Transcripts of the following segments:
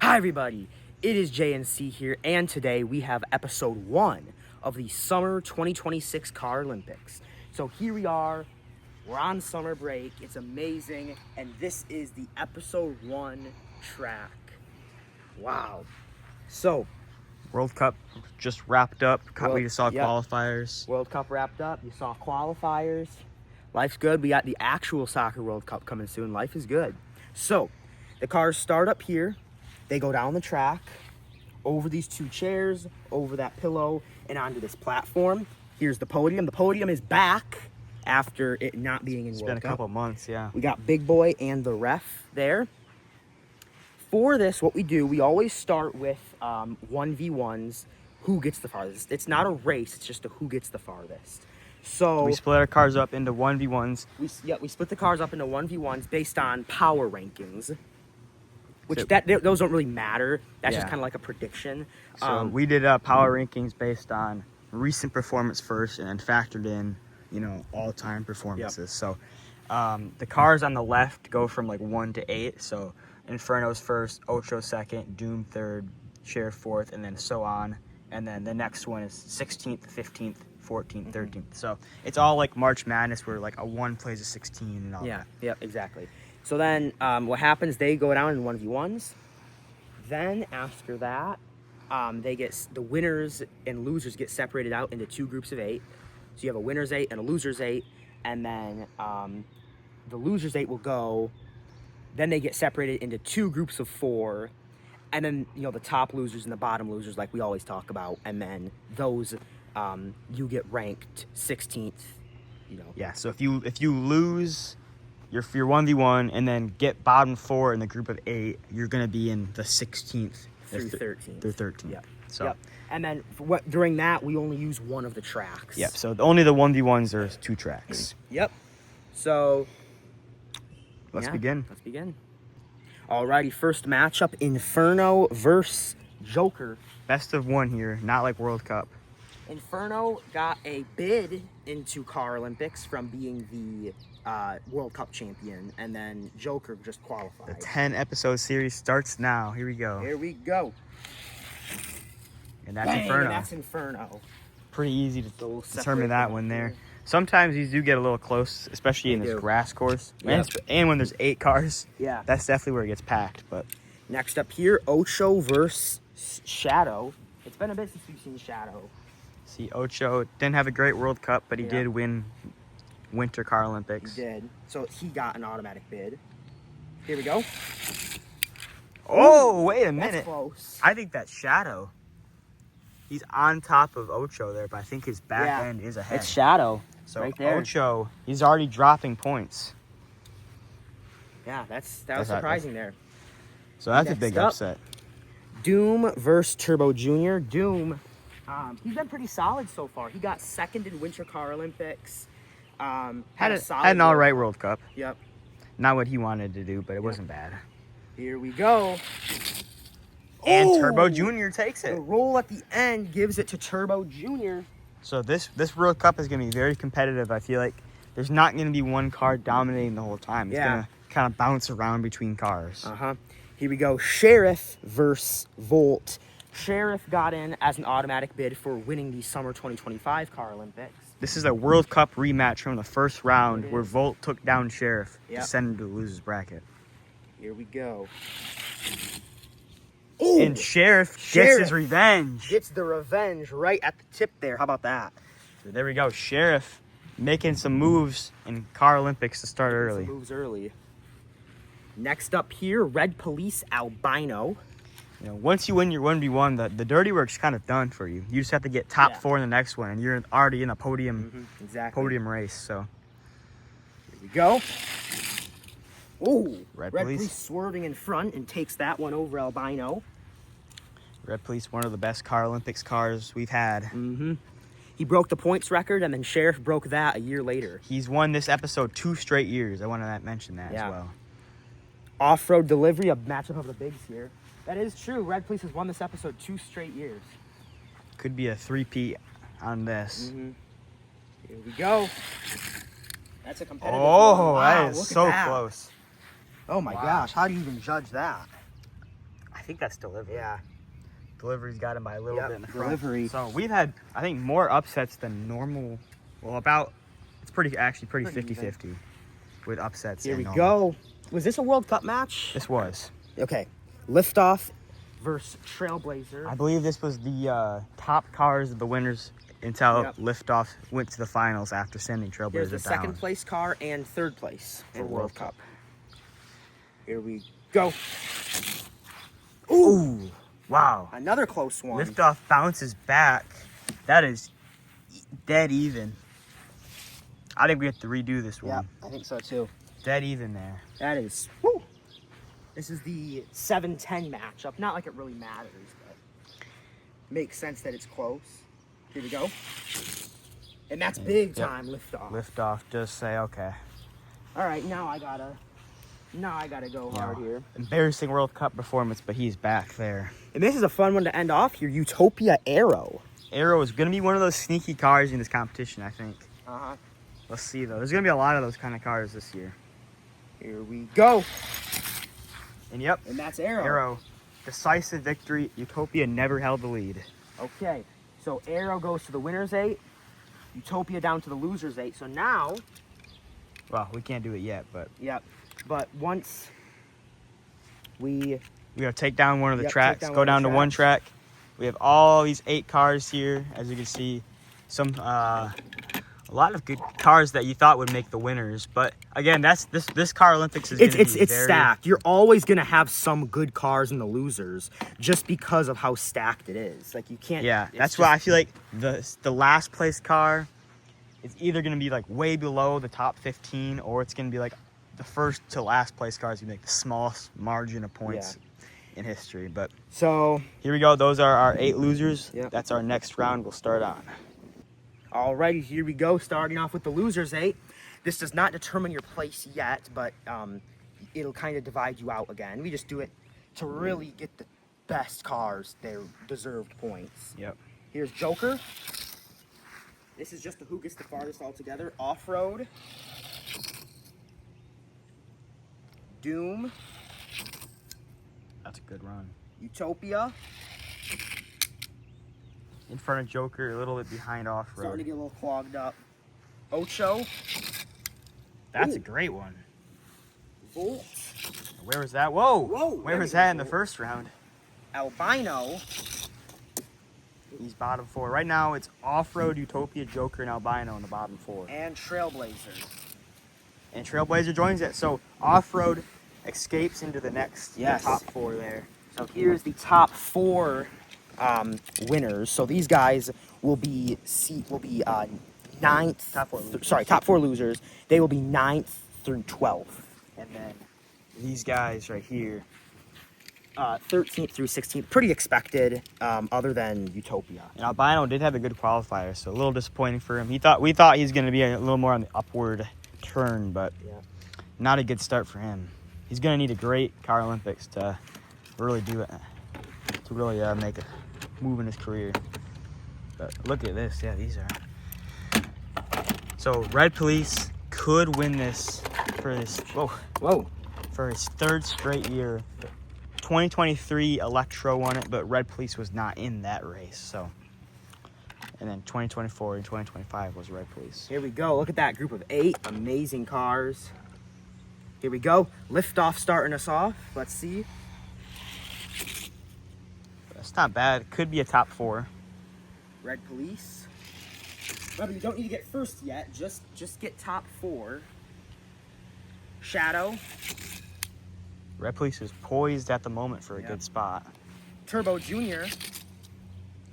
Hi everybody, it is JNC here, and today we have episode 1 of the Summer 2026 CAROLYMPICS. So here we are, we're on summer break, it's amazing, and this is the episode 1 track. Wow. So, World Cup just wrapped up. We just saw yep. qualifiers. World Cup wrapped up, you saw qualifiers. Life's good, we got the actual soccer World Cup coming soon, life is good. So, the cars start up here. They go down the track, over these 2 chairs, over that pillow, and onto this platform. Here's the podium. The podium is back after it not being in World Cup. It's been a couple months, yeah. We got Big Boy and the ref there. For this, what we do, we always start with 1v1s, who gets the farthest. It's not a race, it's just a who gets the farthest. So we split our cars up into 1v1s. We split the cars up into 1v1s based on power rankings. Which those don't really matter. That's just kind of like a prediction. So we did power rankings based on recent performance first, and then factored in, all-time performances. Yep. So the cars on the left go from like 1 to 8. So Inferno's first, Ocho second, Doom third, Sheriff fourth, and then so on. And then the next one is 16th, 15th, 14th, 13th. So it's all like March Madness, where like a 1 plays a 16 and all that. Yeah, exactly. So then what happens, they go down in 1v1s. Then after that, the winners and losers get separated out into 2 groups of 8. So you have a winner's 8 and a loser's 8. And then the loser's 8 will go. Then they get separated into 2 groups of 4. And then, the top losers and the bottom losers, like we always talk about. And then those, you get ranked 16th, Yeah, so if you lose your 1v1 and then get bottom 4 in the group of 8, you're going to be in the 16th through 13th. Through 13th. Yep. So. Yep. And then during that, we only use one of the tracks. Yep. So only the 1v1s are 2 tracks. Yep. So let's begin. Alrighty, first matchup, Inferno versus Joker. Best of 1 here, not like World Cup. Inferno got a bid into CAROLYMPICS from being the World Cup champion, and then Joker just qualified. The 10-episode series starts now. Here we go. And that's Inferno. And that's Inferno. Pretty easy to determine that one there. Sometimes these do get a little close, especially in this grass course. Yep. And when there's 8 cars. Yeah. That's definitely where it gets packed. But next up here, Ocho versus Shadow. It's been a bit since we've seen Shadow. See, Ocho didn't have a great World Cup, but he did win Winter CAROLYMPICS. He did. So he got an automatic bid. Here we go. Oh, wait a minute. That's close. I think that's Shadow. He's on top of Ocho there, but I think his back end is ahead. It's Shadow. So right there. Ocho, he's already dropping points. Yeah, that was surprising there. So that's a big upset. Doom versus Turbo Jr. Doom, he's been pretty solid so far. He got 2nd in Winter CAROLYMPICS. Had an all right World Cup. Yep. Not what he wanted to do, but it wasn't bad. Here we go. And Turbo Jr. takes it. The roll at the end gives it to Turbo Jr. So this World Cup is going to be very competitive. I feel like there's not going to be one car dominating the whole time. It's going to kind of bounce around between cars. Here we go. Sheriff versus Volt. Sheriff got in as an automatic bid for winning the Summer 2025 CAROLYMPICS. This is a World Cup rematch from the first round where Volt took down Sheriff to send him to the loser's bracket. Here we go. Ooh, and Sheriff gets his revenge. Gets the revenge right at the tip there. How about that? So there we go. Sheriff making some moves in CAROLYMPICS to start early. Moves early. Next up here, Red Police Albino. Once you win your 1v1, the dirty work's kind of done for you. You just have to get top 4 in the next one, and you're already in a podium race. So here we go. Ooh, Red Police swerving in front and takes that one over Albino. Red Police, one of the best CAROLYMPICS cars we've had. He broke the points record, and then Sheriff broke that a year later. He's won this episode 2 straight years. I want to mention that as well. Off-road delivery, a matchup of the bigs here. That is true. Red Police has won this episode 2 straight years. Could be a 3-peat on this. Here we go. That's a competitive one. Wow, that is so close. Oh my gosh, how do you even judge that? I think that's delivery. Yeah. Delivery's got him by a little Yep, bit in the front. Delivery. So we've had, I think, more upsets than normal. Well, it's pretty 50-50 with upsets. Here and we normal. go. Was this a World Cup match? This was. Okay. Liftoff versus Trailblazer. I believe this was the top cars of the winners until Yep. Liftoff went to the finals after sending Trailblazer Here's the down. second place car and third place for For World World Cup. Here we go. Ooh, wow. Another close one. Liftoff bounces back. That is dead even. I think we have to redo this Yeah, one. I think so too. Dead even there. That is, woo. This is the 7-10 matchup. Not like it really matters, but makes sense that it's close. Here we go. And that's big time Liftoff. Liftoff does say, okay. All right, now I gotta go hard here. Embarrassing World Cup performance, but he's back there. And this is a fun one to end off here. Utopia Aero. Aero is going to be one of those sneaky cars in this competition, I think. Uh-huh. Let's see, though. There's going to be a lot of those kind of cars this year. Here we go. And yep, And that's Aero. Aero. Decisive victory. Utopia never held the lead. Okay, so Aero goes to the winner's 8. Utopia down to the loser's 8. So now, Well, we can't do it yet, but yep. But once we we got to take down one of the Yep, tracks, take down go one of down the to one tracks. track. We have all these 8 cars here, as you can see. Some a lot of good cars that you thought would make the winners, but again, that's this Car Olympics is it's very stacked. You're always gonna have some good cars in the losers just because of how stacked it is. Like you can't. Yeah, it's that's just- why I feel like the last place car is either gonna be like way below the top 15, or it's gonna be like the first to last place cars who make the smallest margin of points in history. But So here we go. Those are our 8 losers. Yep. That's our next round. We'll start on. alrighty, here we go. Starting off with the losers 8. This does not determine your place yet, but it'll kind of divide you out again. We just do it to really get the best cars their deserved points. Yep. Here's Joker. This is just the who gets the farthest altogether. Off-road. Doom. That's a good run. Utopia. In front of Joker, a little bit behind Starting to off-road. get a little clogged up. Ocho. That's a Ooh. great one. Volt. Where was that? Whoa! Whoa, Where there was we that go. in the first round? Albino. He's bottom 4. Right now, it's Off-Road, Utopia, Joker, and Albino in the bottom 4. And Trailblazer. And Trailblazer joins it. So Off-Road escapes into the next Yes. top 4 there. So here's the top 4 winners. So these guys will be ninth. Top 4 losers. Sorry, top 4 losers. They will be 9th through 12th. And then these guys right here. 13th through 16th. Pretty expected, other than Utopia. And Albino did have a good qualifier, so a little disappointing for him. We thought he was going to be a little more on the upward turn, but Yeah. not a good start for him. He's going to need a great Car Olympics to really do it, to really make a move in his career. But look at this. Yeah, these are. So Red Police could win this for this. Whoa. For his 3rd straight year. 2023 Electro won it, but Red Police was not in that race. So, and then 2024 and 2025 was Red Police. Here we go. Look at that group of 8 amazing cars. Here we go. Liftoff starting us off. Let's see. That's not bad. Could be a top 4. Red Police. Remember, you don't need to get first yet. Just get top 4. Shadow. Red Police is poised at the moment for a Yeah. good spot. Turbo Junior.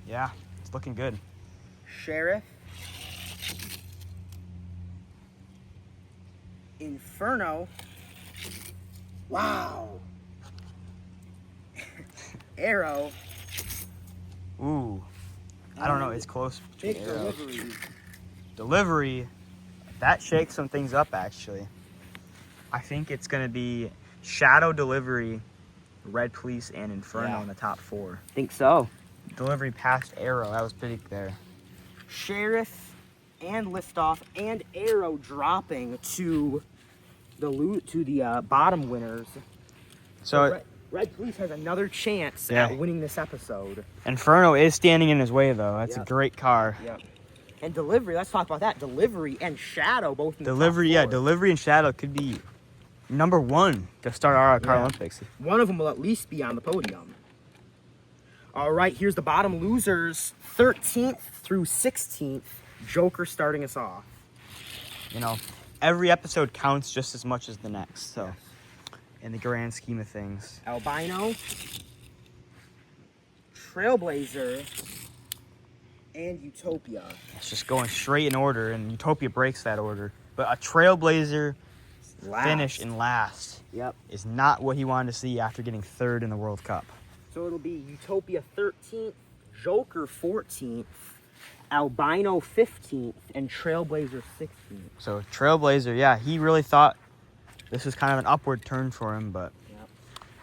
Yeah, it's looking good. Sheriff. Inferno. Wow. Arrow. Ooh, I don't know. It's close between Big Arrow. Delivery. Delivery. That shakes some things up, actually. I think it's going to be Shadow, Delivery, Red Police, and Inferno Yeah. in the top 4. Think so. Delivery past Arrow. That was big there. Sheriff and Liftoff and Arrow dropping to the bottom winners. So Red Police has another chance Yeah. at winning this episode. Inferno is standing in his way, though. That's a Yep. great car. Yep. And Delivery, let's talk about that. Delivery and Shadow both in the Delivery, top yeah, four. Delivery and Shadow could be number one to start our Yeah. CAROLYMPICS. One of them will at least be on the podium. All right, here's the bottom losers, 13th through 16th. Joker starting us off. You know, every episode counts just as much as the next, so in the grand scheme of things. Albino, Trailblazer, and Utopia. It's just going straight in order, and Utopia breaks that order. But a Trailblazer finish in last Yep. is not what he wanted to see after getting third in the World Cup. So it'll be Utopia 13th, Joker 14th, Albino 15th, and Trailblazer 16th. So Trailblazer, yeah, he really thought this was kind of an upward turn for him, but Yep.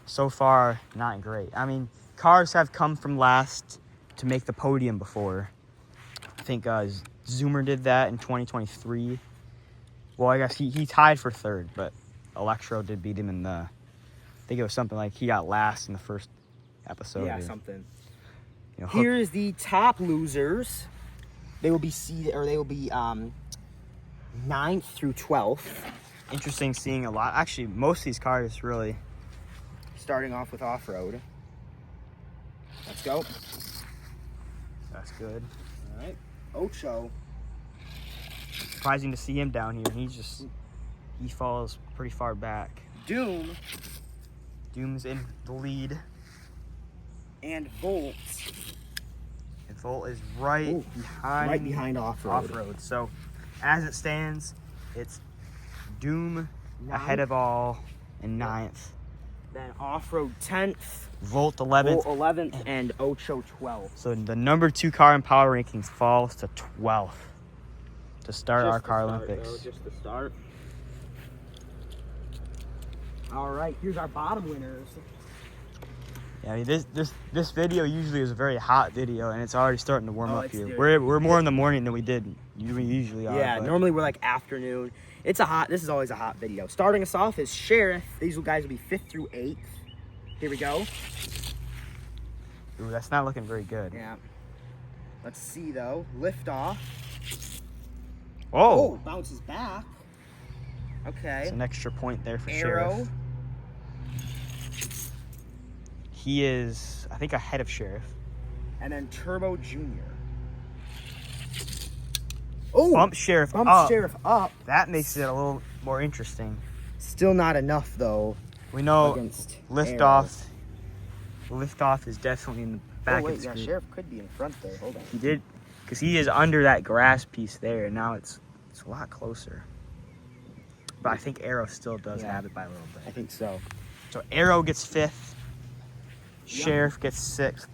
so far, not great. I mean, cars have come from last to make the podium before. I think Zoomer did that in 2023. Well, I guess he tied for third, but Electro did beat him in the... I think it was something like he got last in the first episode. Yeah, or, something. you know, Here is the top losers. They will be seated, or they will be 9th through 12th. Interesting seeing a lot. Actually, most of these cars really... Starting off with off-road. Let's go. That's good. All right. Ocho. Surprising to see him down here. He falls pretty far back. Doom Doom's in the lead. and Volt. And Volt is right behind. Right behind off-road. Off-road. So, as it stands, it's Doom ahead Ninth. of all in 9th. Then off-road 10th. Volt 11th. Volt 11th and Ocho 12th. So the number 2 car in power rankings falls to 12th to start our CAROLYMPICS. Just the start. All right, here's our bottom winners. Yeah, I mean, this video usually is a very hot video, and it's already starting to warm up it's here. doing- We're more in the morning than we usually are. Yeah, but normally we're like afternoon. This is always a hot video. Starting us off is Sheriff. These guys will be 5th through 8th. Here we go. Ooh, that's not looking very good. Yeah. Let's see though. Lift off. Oh, Bounces back. Okay. it's an extra point there for Arrow. Sheriff. He is, I think, ahead of Sheriff. And then Turbo Junior. Oh, Bump Sheriff bump up. Sheriff up. That makes it a little more interesting. Still not enough though. We know Against Liftoff is definitely in the back Oh wait, of the yeah, screen. Sheriff could be in front there. Hold on. He did, because he is under that grass piece there, and now it's a lot closer. But I think Arrow still does Yeah. have it by a little I bit. think so. So Arrow gets 5th, Yeah. Sheriff gets 6th,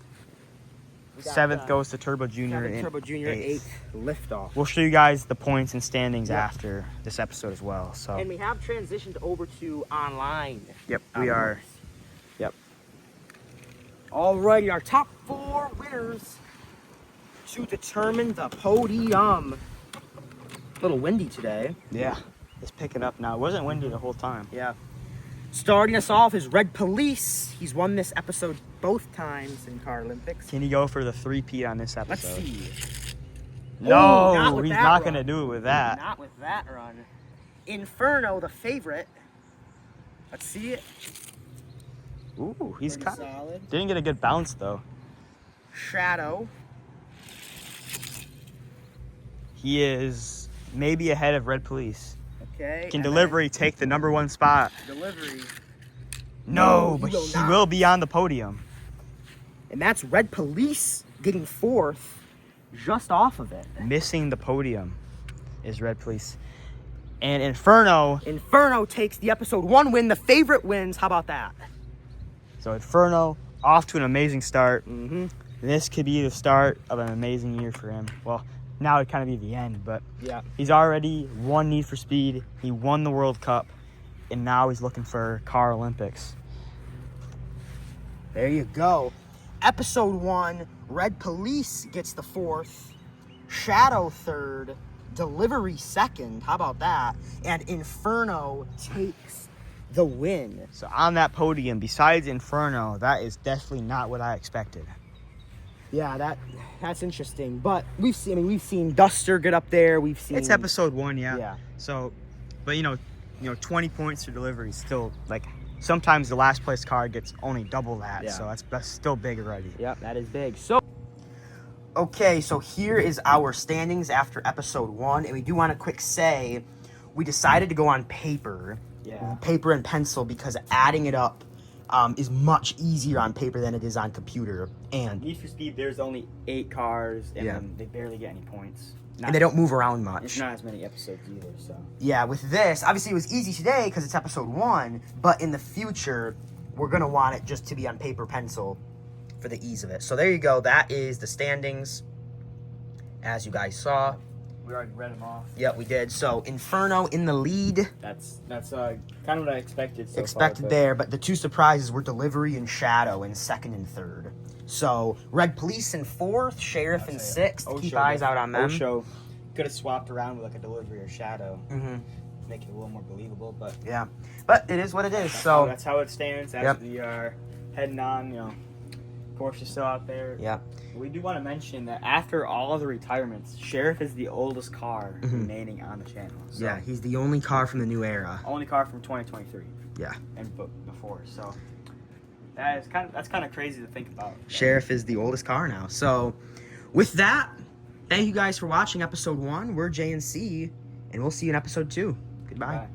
We got, 7th goes to Turbo Junior, 7th and Turbo Junior, 8th Liftoff. We'll show you guys the points and standings Yep. after this episode as well. So And we have transitioned over to online. yep, we are. Yep. Alrighty, our top 4 winners to determine the podium. A little windy today. Yeah, it's picking up now. It wasn't windy the whole time. Yeah. Starting us off is Red Police. He's won this episode both times in CAROLYMPICS. Can he go for the 3-peat on this Let's episode? see. No, Oh, not with he's that not run. going to do it with that. Not with that run. Inferno, the favorite. Let's see it. Ooh, he's Pretty kind of solid. didn't get a good bounce though. Shadow. He is maybe ahead of Red Police. Okay. Can and then Delivery take the number 1 spot? Delivery. No, No, but he will he not. will be on the podium. And that's Red Police getting 4th, just off of it. Missing the podium is Red Police. And Inferno, Inferno takes the episode 1 win. The favorite wins. How about that? so Inferno off to an amazing start. Mm-hmm. This could be the start of an amazing year for him. Well, now it'd kind of be the end, but Yeah. he's already won Need for Speed. He won the World Cup, and now he's looking for CAROLYMPICS. There you go. Episode 1, Red Police gets the 4th, Shadow 3rd, Delivery 2nd. How about that? And Inferno takes the win. So on that podium, besides Inferno, that is definitely not what I expected. Yeah, that's interesting. But we've seen Duster get up there. We've seen It's episode 1, yeah. Yeah. So, but 20 points for delivery is still like sometimes the last place car gets only double that. Yeah. So that's still big already. Yep, that is big. So, okay, so here is our standings after episode 1, and we do want to quick say we decided to go on paper, paper and pencil, because adding it up is much easier on paper than it is on computer. And Need for Speed, there's only 8 cars, and Yeah. then they barely get any points. and they don't move around much. It's not as many episodes either, so. Yeah, with this, obviously it was easy today because it's episode 1, but in the future, we're going to want it just to be on paper pencil for the ease of it. So there you go. That is the standings, as you guys saw. We already read them off. Yep, we did. So Inferno in the lead. That's kind of what I expected so Expected far, there, but the 2 surprises were Delivery and Shadow in 2nd and 3rd. So Red Police in 4th, Sheriff in 6th. Keep eyes out on them. Osho could have swapped around with like a Delivery or Shadow. Mm-hmm. Make it a little more believable, but Yeah, but it is what it is. that's how it stands. As Yep. we are heading on, Porsche's still out there. Yeah. We do want to mention that after all of the retirements, Sheriff is the oldest car remaining on the channel. So Yeah, he's the only car from the new era. only car from 2023. Yeah. And before, so that's kind of crazy to think about. Sheriff is the oldest car now. So, with that, thank you guys for watching episode 1. We're J and C, and we'll see you in episode 2. Goodbye. Bye.